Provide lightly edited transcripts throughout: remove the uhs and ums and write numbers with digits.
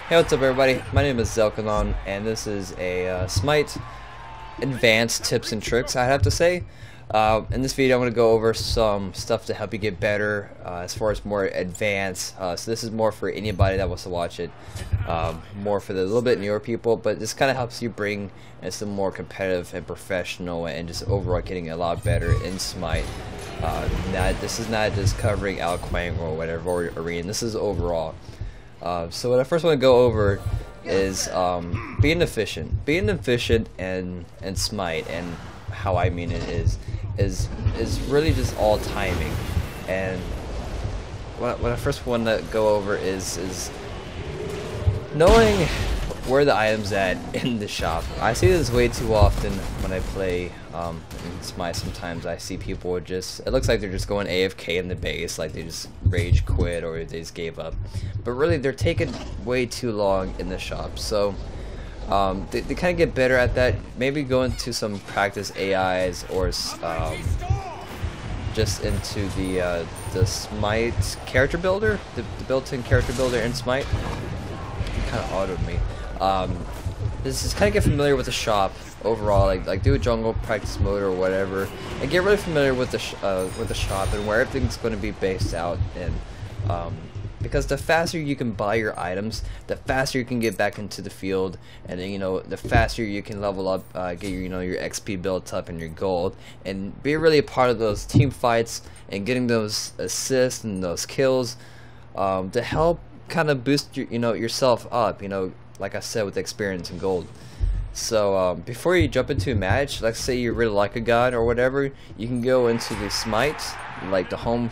Hey, what's up everybody? My name is Zelkenon, and this is a Smite advanced tips and tricks, I have to say. In this video I'm going to go over some stuff to help you get better as far as more advanced. So this is more for anybody that wants to watch it, more for the little bit newer people, but this kind of helps you bring in some more competitive and professional and just overall getting a lot better in Smite. This is not just covering Alquang or whatever, or Arena, this is overall. So what I first want to go over is being efficient. Being efficient and Smite, and how I mean it is really just all timing. And what I first want to go over is knowing where the item's at in the shop. I see this way too often when I play in Smite. Sometimes I see people just, it looks like they're just going AFK in the base, like they just rage quit or they just gave up, but really they're taking way too long in the shop. So they kind of get better at that. Maybe go into some practice AIs or just into the Smite character builder, the built-in character builder in Smite. It kind of autoed me. Just kind of get familiar with the shop overall, like do a jungle practice mode or whatever, and get really familiar with the shop and where everything's going to be based out in. Because the faster you can buy your items, the faster you can get back into the field, and then the faster you can level up, get your XP built up and your gold, and be really a part of those team fights and getting those assists and those kills to help kind of boost yourself up. Like I said, with experience and gold. So before you jump into a match, let's say you really like a god or whatever, you can go into the Smite, like the home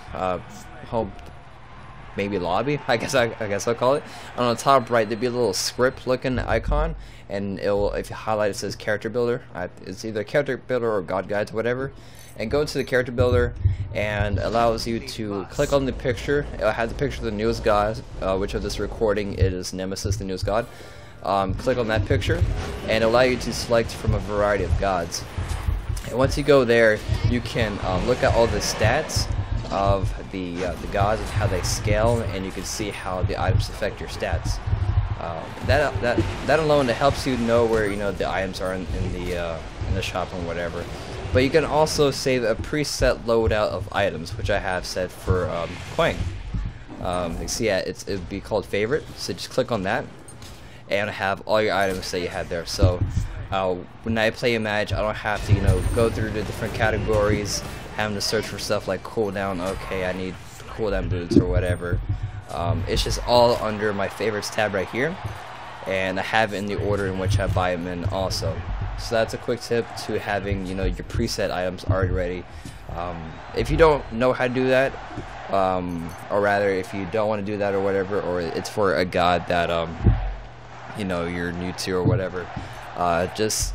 maybe lobby, I guess I'll call it. On the top right there'd be a little script looking icon, and if you highlight it says character builder. It's either character builder or god guides, whatever. And go into the character builder, and allows you to click on the picture. It'll have the picture of the newest god, which of this recording it is Nemesis, the newest god. Click on that picture, and allow you to select from a variety of gods. And once you go there, you can look at all the stats of the gods and how they scale, and you can see how the items affect your stats. That alone helps you know where the items are in the shop and whatever. But you can also save a preset loadout of items, which I have set for Quang. You see, it would be called favorite. So just click on that, and have all your items that you have there. So when I play a match, I don't have to go through the different categories, having to search for stuff like cooldown. Okay, I need cooldown boots or whatever. It's just all under my favorites tab right here, and I have it in the order in which I buy them in also. So that's a quick tip to having your preset items already ready. If you don't know how to do that, or rather if you don't want to do that or whatever, or it's for a god that you're new to or whatever, just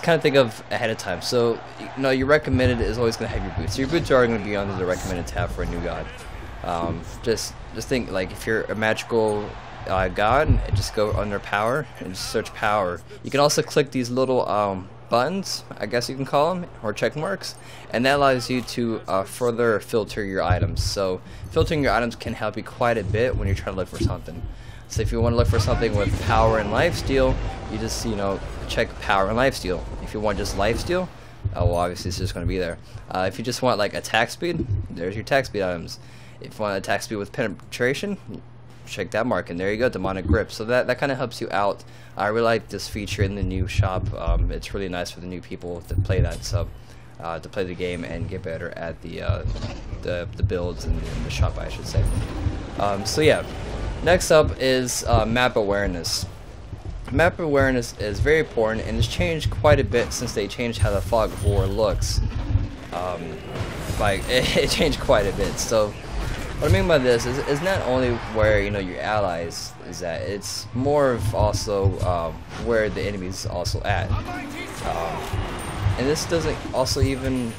kind of think of ahead of time. So your recommended is always going to have your boots. So your boots are going to be under the recommended tab for a new god. Just think, like, if you're a magical god, just go under power and just search power. You can also click these little buttons, I guess you can call them, or check marks, and that allows you to further filter your items. So filtering your items can help you quite a bit when you're trying to look for something. So if you want to look for something with power and lifesteal, you just check power and lifesteal. If you want just lifesteal, well, obviously it's just going to be there. If you just want like attack speed, there's your attack speed items. If you want attack speed with penetration, check that mark, and there you go, demonic grip. So that kind of helps you out. I really like this feature in the new shop. It's really nice for the new people to play that, so to play the game and get better at the builds and the shop, I should say. So yeah, next up is map awareness. Map awareness is very important, and it's changed quite a bit since they changed how the fog of war looks. It changed quite a bit. So what I mean by this is not only where your allies is at, it's more of also where the enemy's also at. And this doesn't also even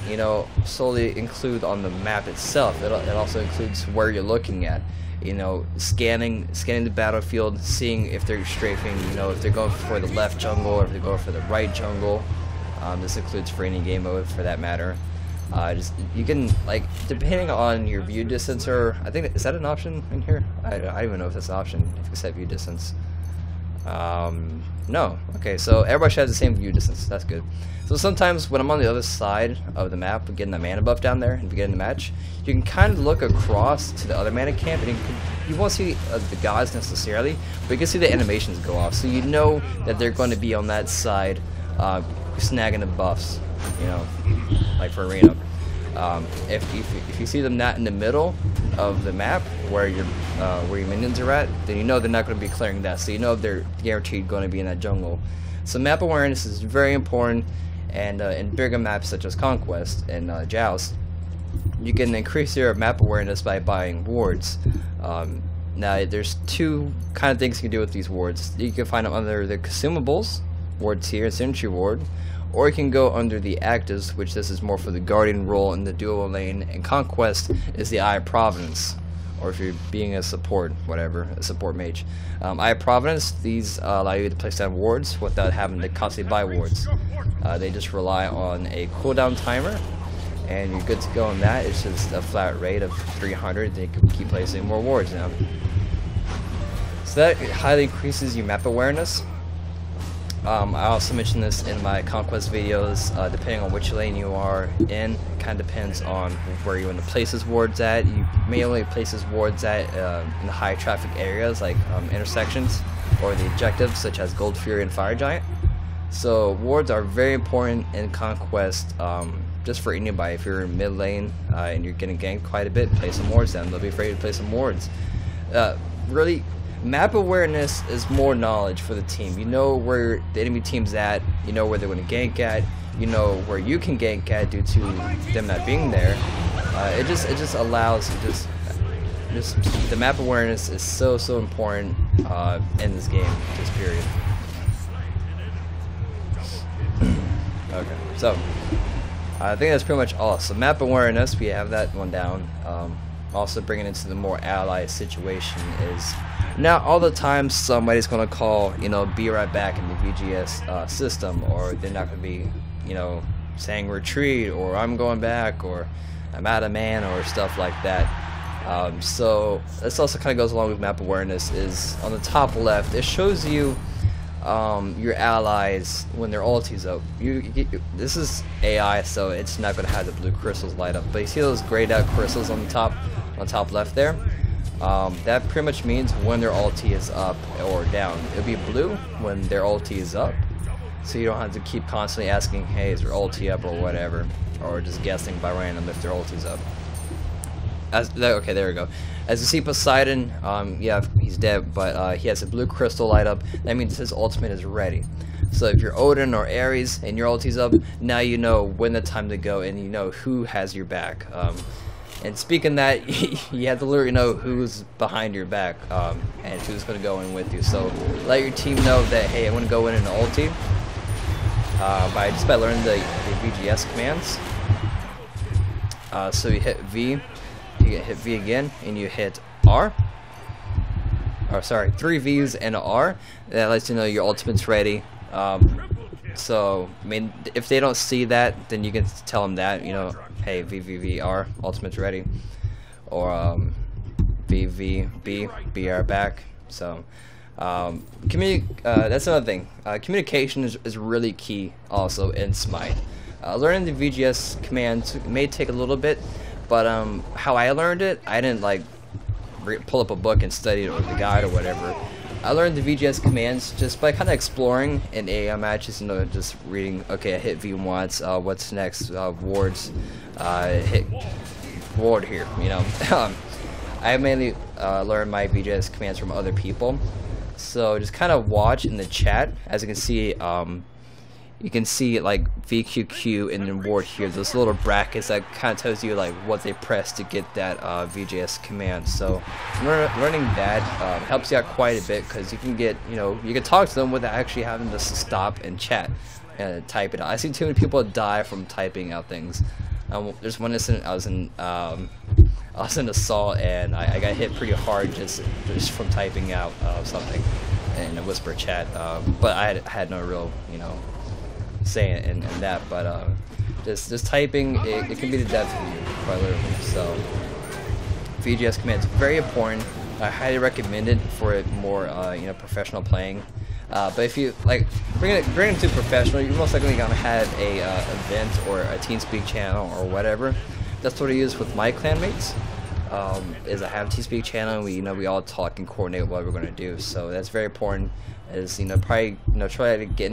solely include on the map itself. It also includes where you're looking at. Scanning the battlefield, seeing if they're strafing, if they're going for the left jungle or if they're going for the right jungle. This includes for any game mode for that matter. You can, like, depending on your view distance, or I think, is that an option in here? I don't even know if that's an option, if you set view distance. No. Okay, so everybody should have the same view distance. That's good. So sometimes when I'm on the other side of the map, getting the mana buff down there and beginning the match, you can kind of look across to the other mana camp, and you won't see the gods necessarily, but you can see the animations go off, so you know that they're going to be on that side, snagging the buffs, you know, like for arena. If you see them not in the middle of the map where your minions are at, then you know they're not going to be clearing that, so you know they're guaranteed going to be in that jungle. So map awareness is very important, and in bigger maps such as Conquest and Joust, you can increase your map awareness by buying wards. Now there's two kind of things you can do with these wards. You can find them under the consumables, ward tier and signature ward, or you can go under the actives, which this is more for the guardian role in the dual lane, and Conquest is the Eye of Providence, or if you're being a support, whatever, a support mage. Eye of Providence, these allow you to place down wards without having to constantly buy wards. They just rely on a cooldown timer, and you're good to go on that. It's just a flat rate of 300, then you can keep placing more wards now. So that highly increases your map awareness. I also mentioned this in my Conquest videos. Depending on which lane you are in, it kind of depends on where you want to place his wards at. You may only place his wards at in the high traffic areas like intersections or the objectives such as Gold Fury and Fire Giant. So wards are very important in Conquest, just for anybody. If you're in mid lane and you're getting ganked quite a bit, play some wards down. Don't be afraid to play some wards. Really, map awareness is more knowledge for the team. You know where the enemy team's at, you know where they're going to gank at, you know where you can gank at due to them not being there. It just allows just the map awareness is so important in this game, just period. Okay, so I think that's pretty much all. So map awareness, we have that one down. Also bringing it into the more ally situation is, not all the time somebody's going to call, you know, be right back in the VGS system, or they're not going to be, you know, saying retreat, or I'm going back, or I'm out of man, or stuff like that. So this also kind of goes along with map awareness. Is on the top left, it shows you your allies when their ulti's up. This is AI, so it's not going to have the blue crystals light up, but you see those grayed out crystals on the top left there? That pretty much means when their ulti is up or down. It'll be blue when their ulti is up, so you don't have to keep constantly asking, hey, is their ulti up or whatever, or just guessing by random if their ulti's up. Okay, there we go. As you see, Poseidon, yeah, he's dead, but he has a blue crystal light up. That means his ultimate is ready. So if you're Odin or Ares and your ulti's up, now you know when the time to go, and you know who has your back. And speaking that, you have to literally know who's behind your back, and who's going to go in with you. So let your team know that, hey, I want to go in an ulti, by learning the VGS commands. So you hit V, you hit V again, and you hit R. Or sorry, 3 V's and an R. That lets you know your ultimate's ready. So I mean, if they don't see that, then you can tell them that, you know, hey, VVVR, ultimate's ready, or VVB, BR back. So that's another thing. Communication is really key also in Smite. Learning the VGS commands may take a little bit, but how I learned it, I didn't like pull up a book and study it or the guide or whatever. I learned the VGS commands just by kind of exploring in AI matches, you know, just reading, okay, I hit V once, what's next, wards, hit ward here, you know. I mainly learned my VGS commands from other people, so just kind of watch in the chat. As you can see like VQQ and then ward here, those little brackets that kind of tells you like what they press to get that VGS command. So learning that helps you out quite a bit, because you can get, you know, you can talk to them without actually having to stop and chat and type it out. I see too many people die from typing out things. There's one incident, I was in assault, and I got hit pretty hard just from typing out something in a whisper chat, but I had no real, you know, say in that, but just typing, it can be the death of you, quite literally. So VGS commands very important. I highly recommend it for more you know, professional playing. But if you like bring it to professional, you're most likely gonna have a event or a TeamSpeak channel or whatever. That's what I use with my clanmates. Is I have a TeamSpeak channel, and we all talk and coordinate what we're gonna do. So that's very important. Is probably try to get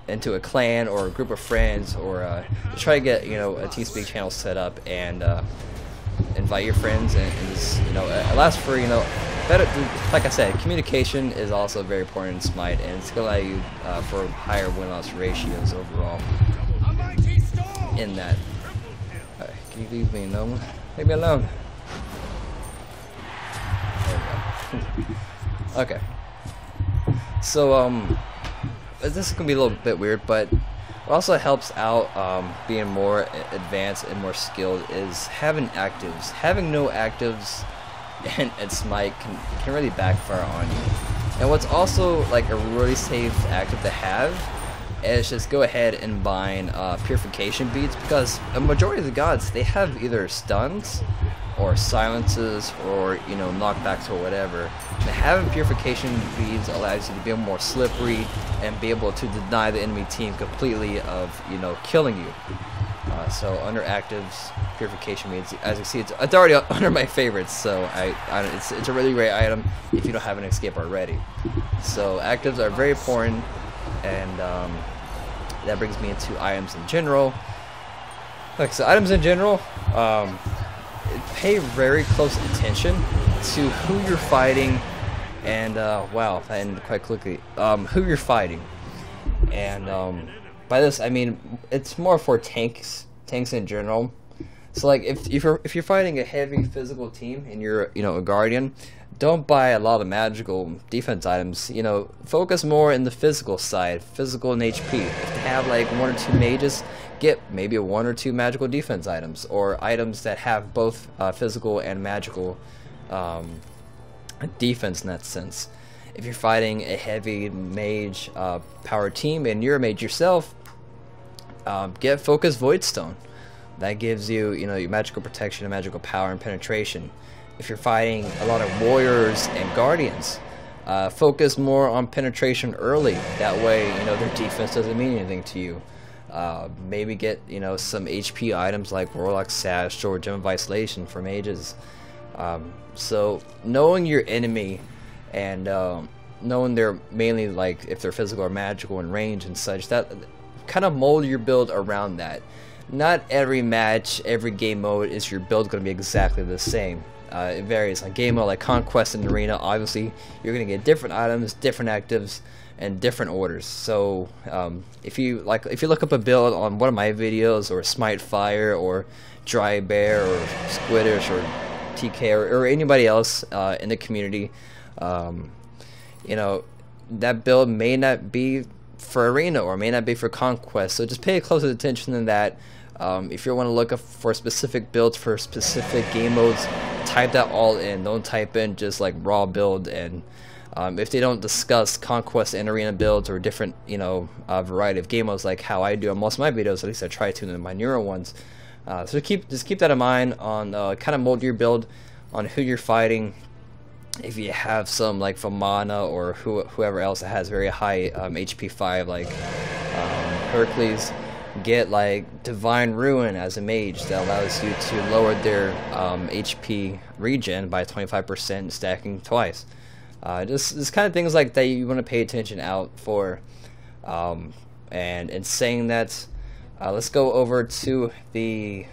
into a clan or a group of friends, or try to get a TeamSpeak channel set up and invite your friends, and just it allows for better. Like I said, communication is also very important in Smite, and it's gonna allow you for higher win-loss ratios overall. In that, can you leave me alone? Leave me alone. There we go. Okay. So this is gonna be a little bit weird, but what also helps out being more advanced and more skilled is having actives. Having no actives and Smite can really backfire on you. And what's also like a really safe active to have is just go ahead and bind purification beads, because a majority of the gods, they have either stuns or silences or knockbacks or whatever. And having purification beads allows you to be more slippery and be able to deny the enemy team completely of killing you. So under actives, purification beads, as you see, it's already under my favorites. So it's a really great item if you don't have an escape already. So actives are very important, and that brings me into items in general. Like so, items in general. Pay very close attention to who you're fighting, and wow, and quite quickly, who you're fighting. And by this I mean it's more for tanks in general. So like if you're fighting a heavy physical team and you're a guardian, don't buy a lot of magical defense items. Focus more in the physical side, physical and HP. If they have like 1 or 2 mages, get maybe 1 or 2 magical defense items, or items that have both physical and magical defense in that sense. If you're fighting a heavy mage power team and you're a mage yourself, get Focus Voidstone. That gives you your magical protection and magical power and penetration. If you're fighting a lot of warriors and guardians, focus more on penetration early. That way their defense doesn't mean anything to you. Maybe get some HP items like Warlock Sash or Gem of Isolation for mages. So knowing your enemy and knowing they're mainly like if they're physical or magical in range and such, that kind of mold your build around that. Not every match, every game mode is your build going to be exactly the same. It varies. On game mode like Conquest and Arena, obviously you're going to get different items, different actives, and different orders. So if you look up a build on one of my videos, or Smite Fire, or Dry Bear, or Squiddish, or TK, or anybody else in the community, that build may not be for Arena or may not be for Conquest. So just pay close attention to that. If you want to look up for specific builds for specific game modes, type that all in. Don't type in just like raw build. And if they don't discuss Conquest and Arena builds or different variety of game modes like how I do on most of my videos, at least I try to in my newer ones. So just keep that in mind on kind of mold your build on who you're fighting. If you have some like Famana or whoever else that has very high HP 5 like Hercules, get like Divine Ruin as a mage that allows you to lower their HP regen by 25%, stacking twice. Just kind of things like that you want to pay attention out for. And in saying that, let's go over to the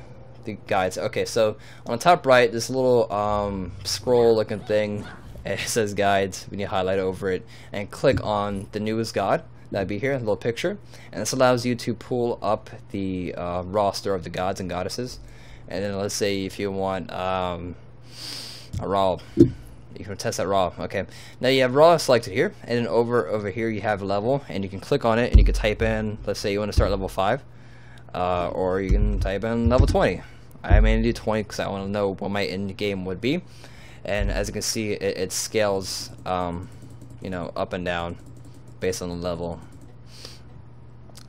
guides. Okay, so on the top right, this little scroll looking thing, it says guides. We need to highlight over it and click on the newest god. That'd be here, a little picture, and this allows you to pull up the roster of the gods and goddesses. And then let's say if you want a raw, you can test that raw. Okay, now you have raw selected here, and then over here you have level, and you can click on it and you can type in, let's say you want to start level 5, or you can type in level 20. I'm going to do 20 because I want to know what my end game would be. And as you can see, it scales up and down based on the level.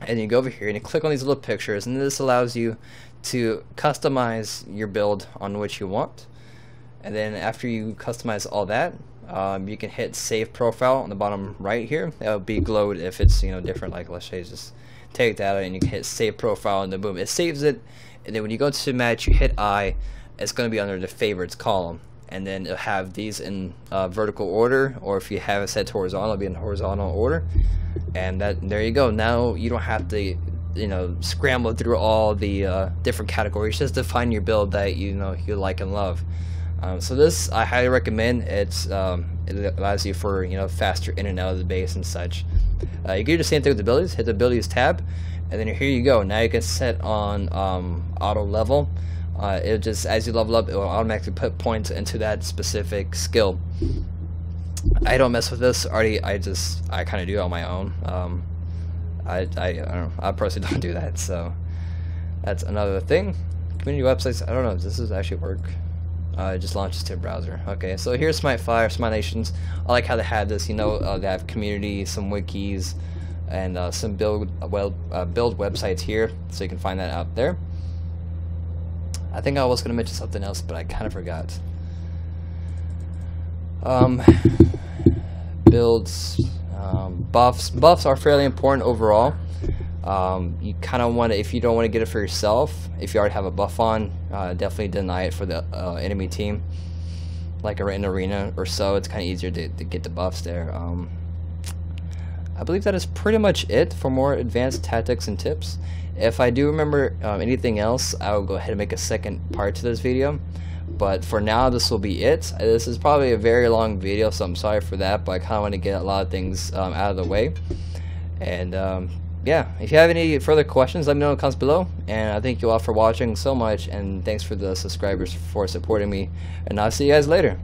And you go over here and you click on these little pictures, and this allows you to customize your build on what you want. And then after you customize all that, you can hit save profile on the bottom right here. It'll be glowed if it's, you know, different. Like, let's say just take that and you can hit save profile and then boom, it saves it. And then when you go to match, you hit I, it's going to be under the favorites column, and then it'll have these in vertical order, or if you have it set to horizontal, it'll be in horizontal order. And there you go. Now you don't have to, you know, scramble through all the different categories just to find your build that you know you like and love. So this I highly recommend. It allows you for, you know, faster in and out of the base and such. You can do the same thing with the abilities. Hit the abilities tab, and then here you go. Now you can set on auto level. It just, as you level up, it will automatically put points into that specific skill. I don't mess with this already. I kind of do it on my own. I don't know. I personally don't do that. So that's another thing. Community websites. I don't know if this is actually work. It just launches to a browser. Okay, so here's Smite Fire, Smite Nations. I like how they have this. You know, they have community, some wikis, and some build websites here, so you can find that out there. I think I was going to mention something else, but I kind of forgot. Builds, buffs. Buffs are fairly important overall. You kind of want to, if you don't want to get it for yourself, if you already have a buff on, definitely deny it for the enemy team. Like in arena or so, it's kind of easier to get the buffs there. I believe that is pretty much it for more advanced tactics and tips. If I do remember anything else, I will go ahead and make a second part to this video. But for now, this will be it. This is probably a very long video, so I'm sorry for that, but I kind of want to get a lot of things out of the way. And yeah, if you have any further questions, let me know in the comments below. And I thank you all for watching so much, and thanks for the subscribers for supporting me. And I'll see you guys later.